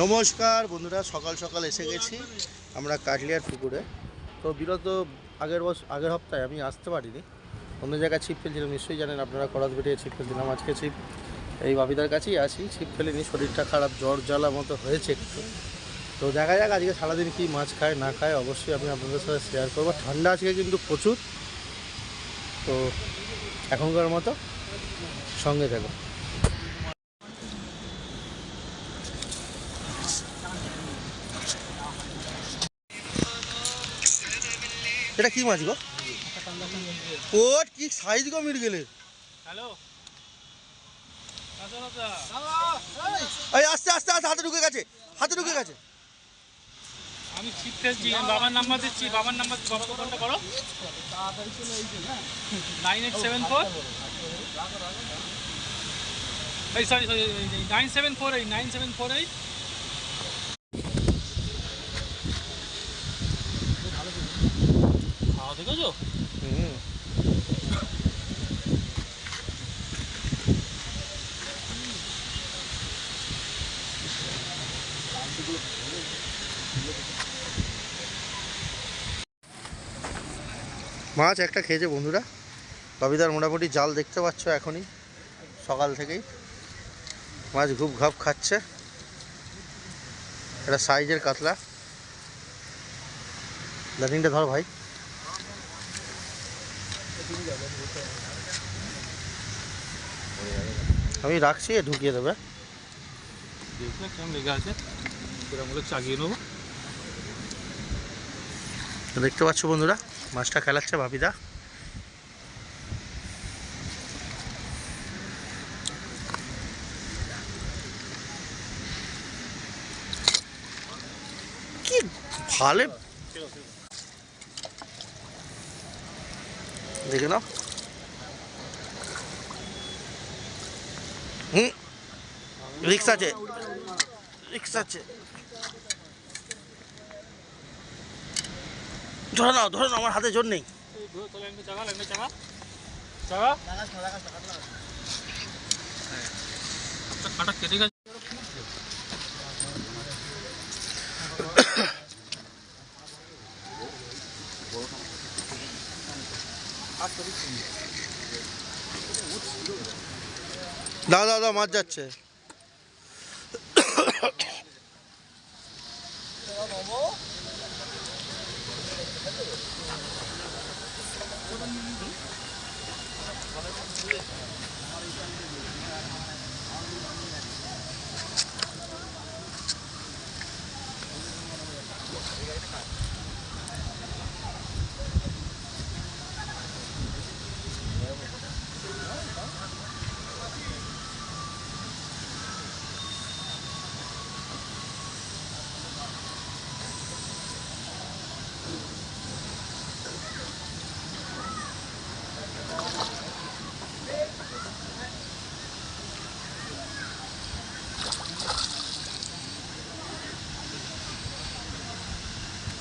নমস্কার বন্ধুরা, সকাল সকাল এসে গেছি আমরা কাটলিয়ার পুকুরে। তো বিগত আগের সপ্তাহে আমি আসতে পারিনি, অন্য জায়গায় ছিপ ফেলছিলাম, নিশ্চয়ই জানেন আপনারা, করাত বেরিয়ে ছিপ ফেলছিলাম। আজকে ছিপ এই বাপিদার কাছেই আছি, ছিপ ফেলিনি, শরীরটা খারাপ, জ্বর জ্বালা মতো হয়েছে একটু। তো দেখা যাক আজকে সারাদিন কী মাছ খায় না খায়, অবশ্যই আমি আপনাদের সাথে শেয়ার করবো। ঠান্ডা আজকে কিন্তু প্রচুর। তো এখনকার মতো সঙ্গে থাকো। এটা কি মাছ গো? ওট কি সাইজ গো মির্গেলে। হ্যালো, এই আস্তে আস্তে আস্তে, হাতে ঢুকে গেছে, হাতে ঢুকে গেছে। আমি ছিপ ফেলছি, বাবার নাম্বার দিচ্ছি, বাবার নাম্বার, বাবাকে ফোনটা করো। 9874 এই সরি 9748 খাওয়া দেখেছো? মাছ একটা খেয়েছে বন্ধুরা। বাবিদার মোটামুটি জাল দেখতে পাচ্ছ, এখনই সকাল থেকেই মাছ ঘুপ ঘাপ খাচ্ছে। এটা সাইজের কাতলা। লাইনটা ধর ভাই। আমি রাখছি, ঢুকিয়ে দেবে। দেখলে কেমন লেগে আছে, সেটা বলে চাগিয়ে নেবো। দেখতে পাচ্ছ বন্ধুরা, মাছটা খেলাচ্ছে বাপিদা। কি ভালো দেখে নাও। রিক্স আছে, রিক্স আছে। ধরে নাও, ধরে নাও, আমার হাতে জোর নেই। কাটা কেটে গেছে। দাও দাও দাও, মাছ যাচ্ছে।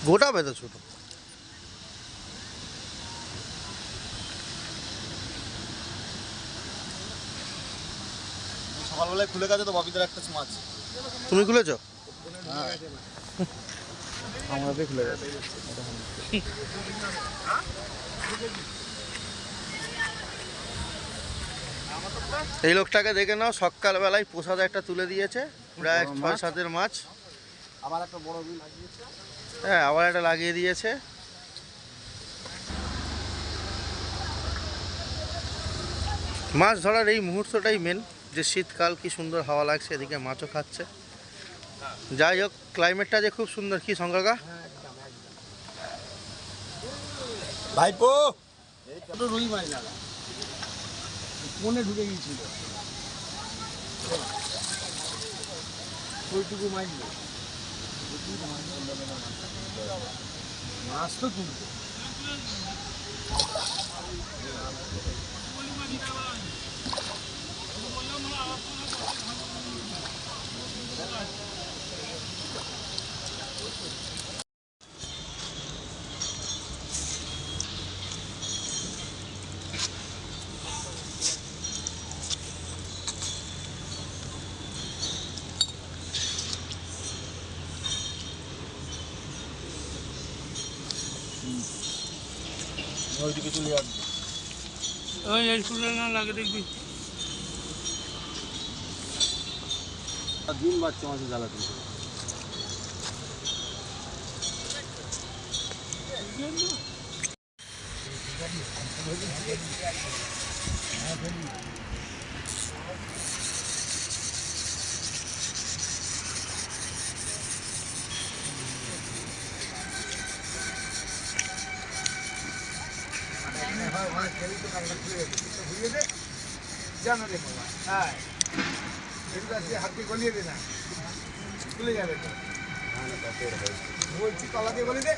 গোটা বেঁধে ছোট। সকালবেলায় খুলে গেছে তো বাপিদের একটা মাছ। তুমি খুলেছ? আমাদের খুলে গেছে। এই লোকটাকে দেখে নাও, সকালবেলায় প্রসাদ একটা তুলে দিয়েছে, প্রায় 6-7 মাছ। আবার একটা বড় বিল লাগিয়েছে। হ্যাঁ, আবার একটা লাগিয়ে দিয়েছে। মাছ ধরার এই মুহূর্তটাই মেন, যে শীতকাল, কি সুন্দর হাওয়া লাগছে, এদিকে মাছও খাচ্ছে। যাই হোক, ক্লাইমেটটা যে খুব সুন্দর। কি শঙ্করকা ভাইপো এই রুই মাছ লাগা কোনে ঢুকে গিয়েছিল, ওইটুকু মাছ মাছ তো তুলবে। ওইদিকে চলে যাবে। ওই এই শুনে না লাগে দেখবি। দিন বাচ্চা মাঝে জ্বালাতে জানো রে বাবা, হ্যাঁ হাতে গলিয়ে দে না, খুলে যাবে তো। বলছি তলা দিয়ে গলি দে,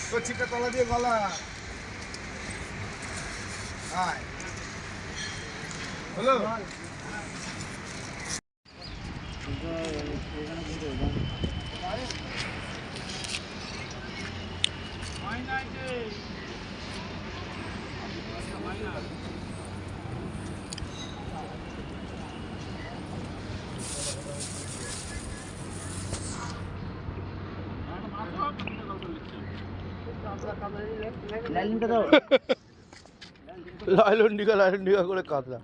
তোর ছিপটা তলা দিয়ে গলা। হ্যাঁ হলো লাইলন ডিগা করে কাতলা।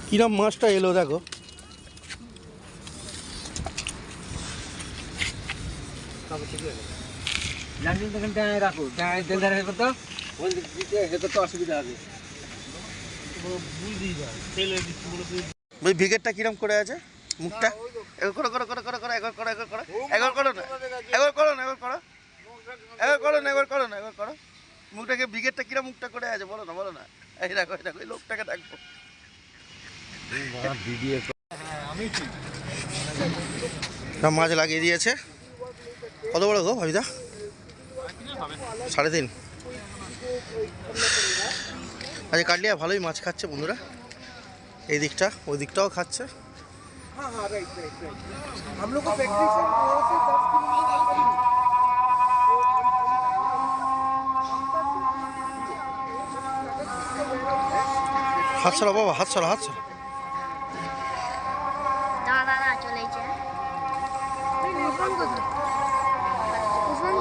কিরম মাছটা এলো দেখো। ওই ভিগেটটা কিরম করে আছে মুখটা? এগো করো করো করো করো এগো করো এগো করো এগো করো না এগো করো না এগো করো এগো করো না এগো করো না এগো করো। মুখটাকে ভিগেটটা কিরম মুখটা করে আছে বলো না। এই দেখো এই লোকটাকে দেখো। মাছ লাগিয়ে দিয়েছে। কত বড় গো ভাবিদা? 3.5। আচ্ছা কাটলিয়া ভালোই মাছ খাচ্ছে বন্ধুরা। এই দিকটা ওই দিকটাও খাচ্ছে। হাত ছড়া বাবা, হাত ছড়া। দাদা চলেছে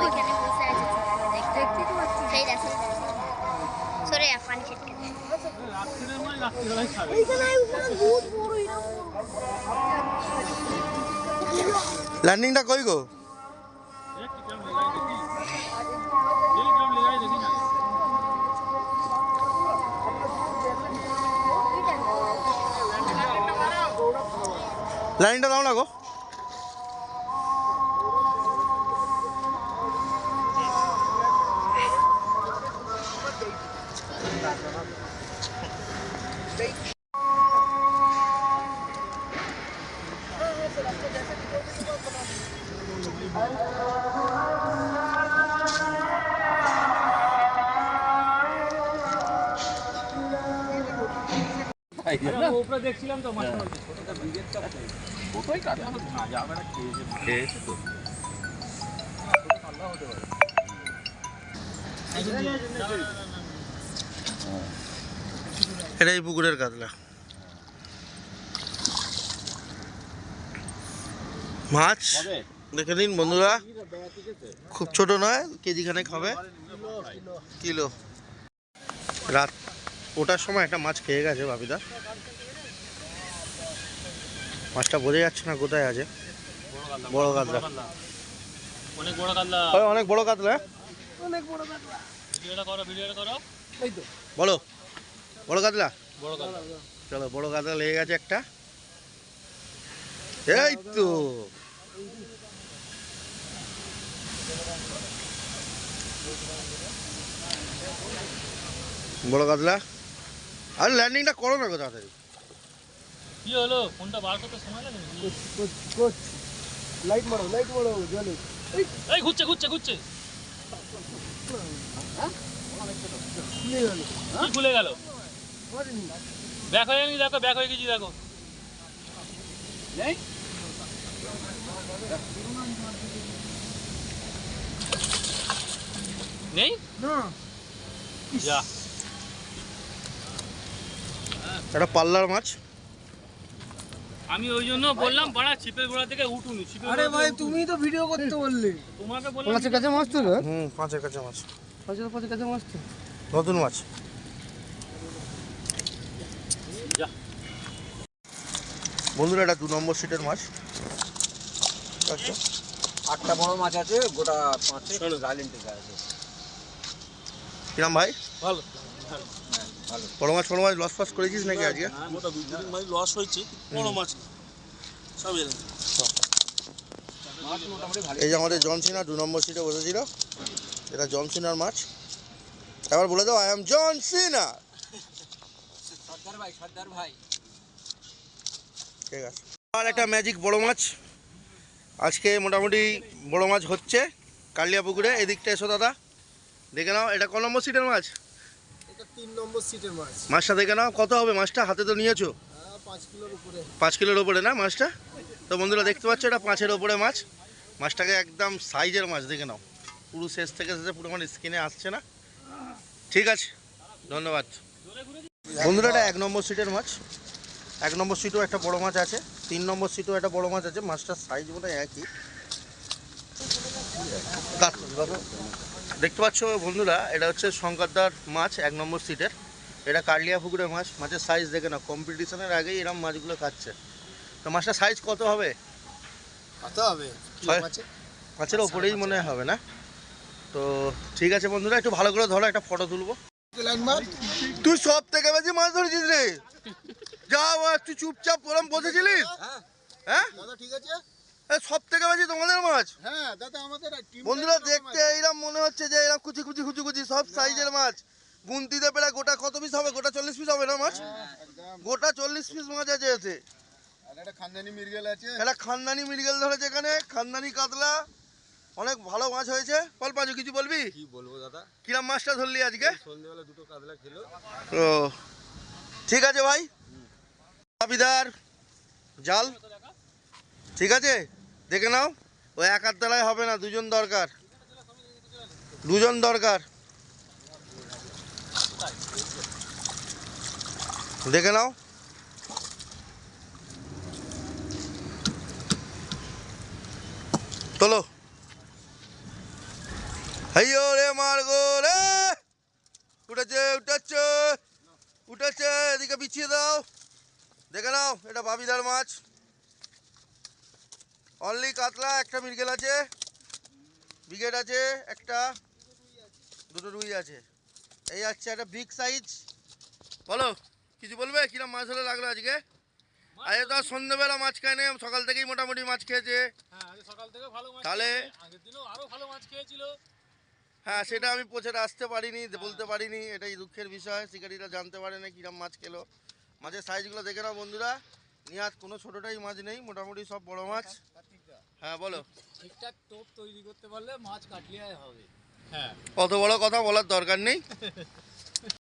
ওইখানে বসে আছে দেখতে সেই দেখো সরে পানি ছিটকে ল্যান্ডিংটা কই গো? ল্যান্ডিংটা দাও না গো। উপরে দেখছিলাম তো মাছ এটাই পুকুরের কাতলা মাছ। দেখে নিন বন্ধুরা, খুব ছোট নয়, কেজি খানেক হবে, কিলো। রাত ওটার সময় একটা মাছ খেয়ে গেছে বাপিদা। মাছটা বোঝা যাচ্ছে না কোথায় আছে। বড় কাতলা, অনেক বড় কাতলা, অনেক বড় কাতলা। ভিডিওটা করো এই তো বলো বড় কাতলা। বড় কাতলা, চলো বড় কাতলা লেগে গেছে একটা। এই তো বড় কাতলা। আর ল্যান্ডিংটা করো না গো তাড়াতাড়ি। কি হলো? ফোনটা বার করতে সময় লাগে নাকি? লাইট মারো জলে। এই ঘুরছে কি খুলে গেল? ব্যাক হয়ে গেছি, দেখো ব্যাক হয়ে গেছি, দেখো নেই যা একটা পাল্লার মাছ। আমি ওই জন্য বললাম বাড়া ছিপের গোড়া থেকে উঠুনি ছিপের আরে গোড়া ভাই থেকে তুমি তো ভিডিও করতে বললে। তোমাকে বললাম মাছের কাছে মাছ তো না? পাঁচের কাছে মাছ, মাছের কাছে মাছ তো। নতুন মাছ। যা বন্ধুরা এটা 2 নম্বর সিটের মাছ। আচ্ছা, 8টা বড় মাছ আছে, গোটা 5 লাইন থেকে আছে। কিরাম ভাই? ভালো বড় মাছ লস ফস করেছিস নাকি আজকে? মোটা 2-3 মাছ লস হয়েছে বড় মাছ সব এলেন মাছ মোটামুটি ভালো। এই যে আমাদের জনসিনা 2 নম্বর সিটে বসেছিল, এটা জনসিনার মাছ। এবার বলে দাও আই এম জনসিনা। সর্দার ভাই ঠিক আছে। আর একটা ম্যাজিক বড় মাছ আজকে মোটামুটি বড় মাছ হচ্ছে কালিয়া পুকুরে। এদিকটা এসো দাদা, দেখে নাও এটা ক নম্বর সিটের মাছ? এটা 3 নম্বর সিটের মাছ। মাছটা দেখে নাও কত হবে মাছটা, হাতে তো নিয়েছো 5 কিলোর উপরে। 5 কিলোর ওপরে না মাছটা? তো বন্ধুরা দেখতে পাচ্ছ এটা 5-এর ওপরে মাছ। মাছটাকে একদম সাইজের মাছ, দেখে নাও পুরো শেষ থেকে শেষে পুরো মানে স্কিনে আসছে না। ঠিক আছে, ধন্যবাদ বন্ধুরা। এটা 1 নম্বর সিটের মাছ। 1 নম্বর সিটও একটা বড় মাছ আছে, 3 নম্বর সিটও একটা বড় মাছ আছে। মাছটার সাইজ বোধ হয় একই। দেখতে পাচ্ছ বন্ধুরা, এটা হচ্ছে শঙ্করদার মাছ 1 নম্বর সিটের। এটা কার্লিয়া পুকুরের মাছ। মাছের সাইজ দেখে না, কম্পিটিশনের আগেই এরকম মাছগুলো খাচ্ছে। তো মাছটার সাইজ কত হবে? কত হবে? মাছের ওপরেই মনে হয় হবে না? তো ঠিক আছে বন্ধুরা, একটু ভালো করে ধরো, একটা ফটো তুলবো। লাইন মাছ। তুই সব থেকে বেশি মাছ ধরেছিস রে। যা একটু চুপচাপ ওরম বসেছিলিস। হ্যাঁ দাদা ঠিক আছে? সব থেকে বেশি তোমাদের মাছ। হ্যাঁ দাদা আমাদের বন্ধুরা দেখতে এইরকম মনে হচ্ছে যে এরকম কুচি কুচি কুচি কুচি সব সাইজের মাছ। গুনতিতে পেলে গোটা কত পিস হবে? গোটা 40 পিস হবে না মাছ? গোটা 40 পিস মাছ আছে এতে। আর একটা খানদানি মিরগেল আছে। এটা খানদানি মৃগেল ধরেছে এখানে, খানদানি কাতলা, অনেক ভালো মাছ হয়েছে। বল পাঁচু, কিছু বলবি? কি বলবো দাদা, কিরাম মাছটা ধরলি আজকে? সন্ধ্যেবেলা 2টো কাতলা খেলো। ও ঠিক আছে ভাই। দাবিদার জাল ঠিক আছে, দেখে নাও। ওই এক হাত দ্বারায় হবে না, দুজন দরকার, দুজন দরকার। দেখে নাও। চলো হাইয়ো রে মার্গো রে। উঠেছে উঠেছে উঠেছে, এদিকে বিছিয়ে দাও। দেখে নাও, এটা বাবিদার মাছ। অনলি কাতলা, একটা মৃগেল আছে, ব্রিগেড আছে একটা, 2টো রুই আছে। এই আছে একটা বিগ সাইজ। বলো কিছু বলবে, কিরম মাছ হলে লাগলো আজকে? আজকে তো আর সন্ধ্যেবেলা মাছ খায়নি, সকাল থেকেই মোটামুটি মাছ খেয়েছে। হ্যাঁ আজ সকাল থেকে ভালো মাছ তাহলে আগের দিনও আরো ভালো মাছ খেয়েছিল। হ্যাঁ, সেটা আমি পৌঁছাতে আসতে পারিনি, বলতে পারিনি, এটাই দুঃখের বিষয়। শিকারিরা জানতে পারে না কিরম মাছ খেলো। মাছের সাইজগুলো দেখে নাও বন্ধুরা, নিহাত কোনো ছোটোটাই মাছ নেই, মোটামুটি সব বড় মাছ। হ্যাঁ বলো। ঠিকঠাক টোপ তৈরি করতে পারলে মাছ কাটলিয়ায় হবে। হ্যাঁ অত বড় কথা বলার দরকার নেই।